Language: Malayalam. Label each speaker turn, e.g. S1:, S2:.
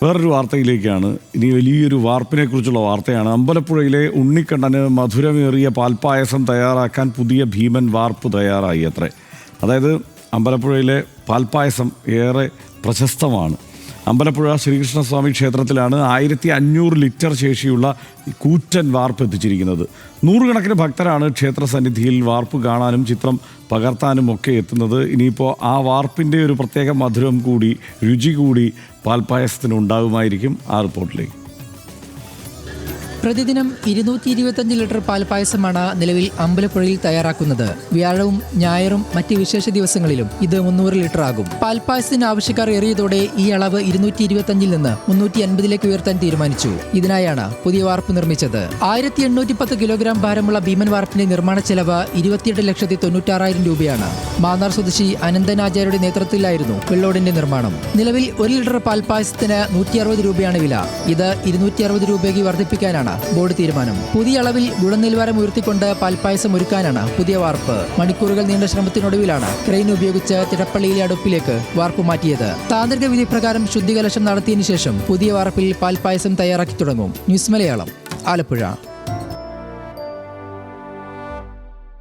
S1: വേറൊരു വാർത്തയിലേക്കാണ്. ഇനി വലിയൊരു വാർപ്പിനെ കുറിച്ചുള്ള വാർത്തയാണ്. അമ്പലപ്പുഴയിലെ ഉണ്ണിക്കണ്ണന് മധുരമേറിയ പാൽപ്പായസം തയ്യാറാക്കാൻ പുതിയ ഭീമൻ വാർപ്പ് തയ്യാറായി അത്രേ. അതായത് അമ്പലപ്പുഴയിലെ പാൽപ്പായസം ഏറെ പ്രശസ്തമാണ്. അമ്പലപ്പുഴ ശ്രീകൃഷ്ണസ്വാമി ക്ഷേത്രത്തിലാണ് 1500 ലിറ്റർ ശേഷിയുള്ള കൂറ്റൻ വാർപ്പ് എത്തിച്ചിരിക്കുന്നത്. നൂറുകണക്കിന് ഭക്തരാണ് ക്ഷേത്ര സന്നിധിയിൽ വാർപ്പ് കാണാനും ചിത്രം പകർത്താനും ഒക്കെ എത്തുന്നത്. ഇനിയിപ്പോൾ ആ വാർപ്പിൻ്റെ ഒരു പ്രത്യേക മധുരം കൂടി രുചി കൂടി പാൽപ്പായസത്തിന് ഉണ്ടാകുമായിരിക്കും. ആ റിപ്പോർട്ടിലേക്ക്.
S2: പ്രതിദിനം 225 ലിറ്റർ പാൽപ്പായസമാണ് നിലവിൽ അമ്പലപ്പുഴയിൽ തയ്യാറാക്കുന്നത്. വ്യാഴവും ഞായറും മറ്റ് വിശേഷ ദിവസങ്ങളിലും ഇത് 300 ലിറ്റർ ആകും. പാൽപ്പായസത്തിന് ആവശ്യക്കാർ ഏറിയതോടെ ഈ അളവ് 225 നിന്ന് 350 ഉയർത്താൻ തീരുമാനിച്ചു. ഇതിനായാണ് പുതിയ വാർപ്പ് നിർമ്മിച്ചത്. 1810 കിലോഗ്രാം ഭാരമുള്ള ഭീമൻ വാർപ്പിന്റെ നിർമ്മാണ ചെലവ് 28,96,000 രൂപയാണ്. മാന്നാർ സ്വദേശി അനന്തനാചാര്യയുടെ നേതൃത്വത്തിലായിരുന്നു വെള്ളോടിന്റെ നിർമ്മാണം. നിലവിൽ 1 ലിറ്റർ പാൽപ്പായസത്തിന് 160 രൂപയാണ് വില. ഇത് 260 രൂപയ്ക്ക് വർദ്ധിപ്പിക്കാനാണ് ബോർഡ് തീരുമാനം. പുതിയ അളവിൽ ഗുണനിലവാരം ഉയർത്തിക്കൊണ്ട് പാൽപ്പായസം ഒരുക്കാനാണ് പുതിയ വാർപ്പ്. മണിക്കൂറുകൾ നീണ്ട ശ്രമത്തിനൊടുവിലാണ് ക്രെയിൻ ഉപയോഗിച്ച് തിടപ്പള്ളിയിലെ അടുപ്പിലേക്ക് വാർപ്പ് മാറ്റിയത്. താന്ത്രിക വിധി പ്രകാരം ശുദ്ധികലശം നടത്തിയതിനു ശേഷം പുതിയ വാർപ്പിൽ പാൽപ്പായസം തയ്യാറാക്കി തുടങ്ങും. ന്യൂസ് മലയാളം, ആലപ്പുഴ.